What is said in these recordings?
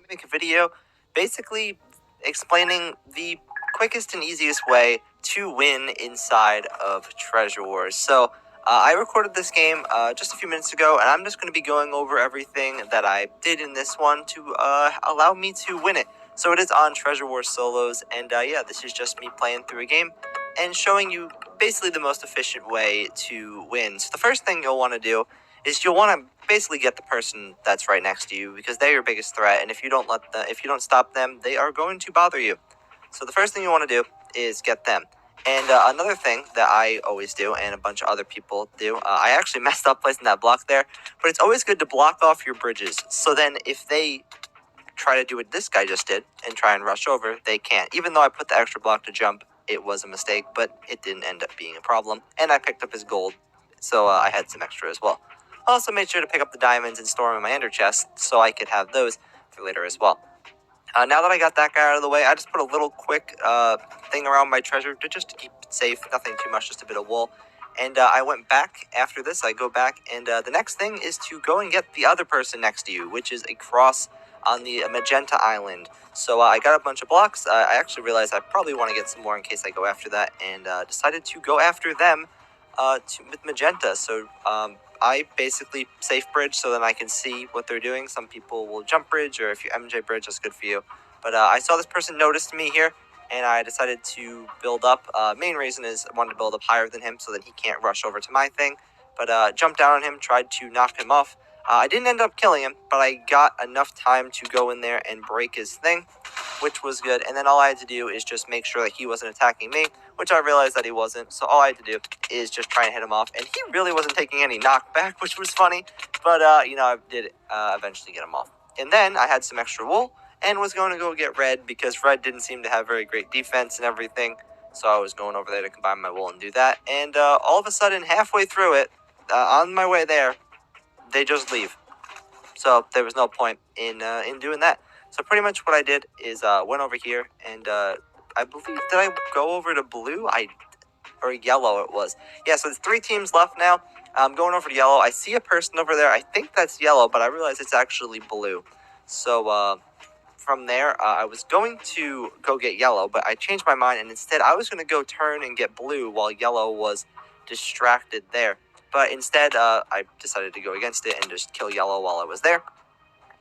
make a video basically explaining the quickest and easiest way to win inside of Treasure Wars. So I recorded this game just a few minutes ago, and I'm just going to be going over everything that I did in this one to allow me to win it. So it is on Treasure Wars Solos, and yeah, this is just me playing through a game and showing you basically the most efficient way to win. So the first thing you'll want to do is you'll want to basically get the person that's right next to you, because they're your biggest threat, and if you don't stop them, they are going to bother you. So the first thing you want to do is get them. And another thing that I always do, and a bunch of other people do, I actually messed up placing that block there, but it's always good to block off your bridges. So then if they try to do what this guy just did and try and rush over, they can't. Even though I put the extra block to jump, it was a mistake, but it didn't end up being a problem. And I picked up his gold, so I had some extra as well. I also made sure to pick up the diamonds and store them in my ender chest, so I could have those for later as well. Now that I got that guy out of the way, I just put a little quick thing around my treasure just to keep it safe. Nothing too much, just a bit of wool. And I went back after this. I go back, and the next thing is to go and get the other person next to you, which is a cross on the Magenta Island. So I got a bunch of blocks. I actually realized I probably want to get some more in case I go after that, and decided to go after them with Magenta. So I basically safe bridge so that I can see what they're doing. Some people will jump bridge, or if you MJ bridge, that's good for you. But I saw this person noticed me here, and I decided to build up. Main reason is I wanted to build up higher than him so that he can't rush over to my thing. But jumped down on him, tried to knock him off. I didn't end up killing him, but I got enough time to go in there and break his thing, which was good. And then all I had to do is just make sure that he wasn't attacking me, which I realized that he wasn't. So all I had to do is just try and hit him off. And he really wasn't taking any knockback, which was funny. But, I did eventually get him off. And then I had some extra wool and was going to go get red, because red didn't seem to have very great defense and everything. So I was going over there to combine my wool and do that. And all of a sudden, halfway through it, on my way there, they just leave. So there was no point in doing that. So pretty much what I did is went over here, and I believe, did I go over to blue? Or yellow it was. Yeah, so there's 3 teams left now. I'm going over to yellow. I see a person over there. I think that's yellow, but I realize it's actually blue. So from there, I was going to go get yellow, but I changed my mind, and instead I was going to go turn and get blue while yellow was distracted there. But instead, I decided to go against it and just kill yellow while I was there,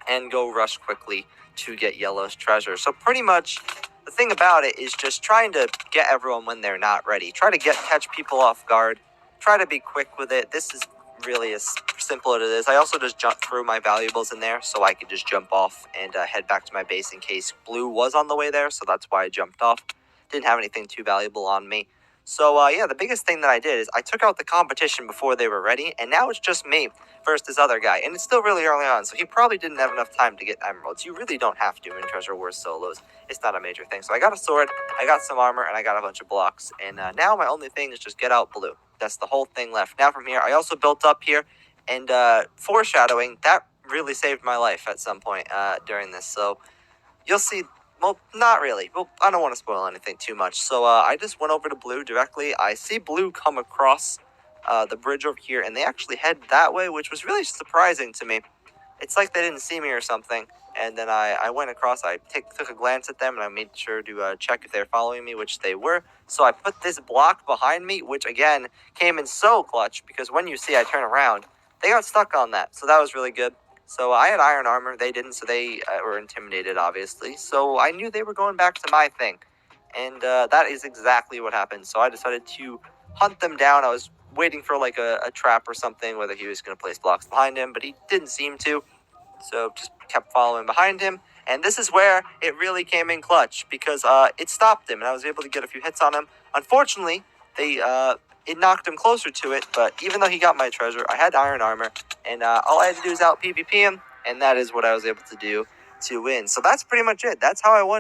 and go rush quickly to get yellow's treasure. So pretty much the thing about it is just trying to get everyone when they're not ready. Try to catch people off guard. Try to be quick with it. This is really as simple as it is. I also just jumped through my valuables in there so I could just jump off and head back to my base in case blue was on the way there. So that's why I jumped off. Didn't have anything too valuable on me. So, yeah, the biggest thing that I did is I took out the competition before they were ready, and now it's just me versus this other guy. And it's still really early on, so he probably didn't have enough time to get emeralds. You really don't have to in Treasure Wars Solos. It's not a major thing. So I got a sword, I got some armor, and I got a bunch of blocks. And now my only thing is just get out blue. That's the whole thing left. Now from here, I also built up here, and foreshadowing, that really saved my life at some point during this. So you'll see. Well, not really. Well, I don't want to spoil anything too much. So I just went over to blue directly. I see blue come across the bridge over here, and they actually head that way, which was really surprising to me. It's like they didn't see me or something. And then I went across. I took a glance at them, and I made sure to check if they're following me, which they were. So I put this block behind me, which, again, came in so clutch, because when you see I turn around, they got stuck on that. So that was really good. So I had iron armor, they didn't, so they were intimidated, obviously. So I knew they were going back to my thing. And that is exactly what happened. So I decided to hunt them down. I was waiting for like a trap or something, whether he was going to place blocks behind him, but he didn't seem to. So just kept following behind him. And this is where it really came in clutch, because it stopped him, and I was able to get a few hits on him. Unfortunately, it knocked him closer to it, but even though he got my treasure, I had iron armor, and all I had to do is out PvP him, and that is what I was able to do to win. So that's pretty much it. That's how I won.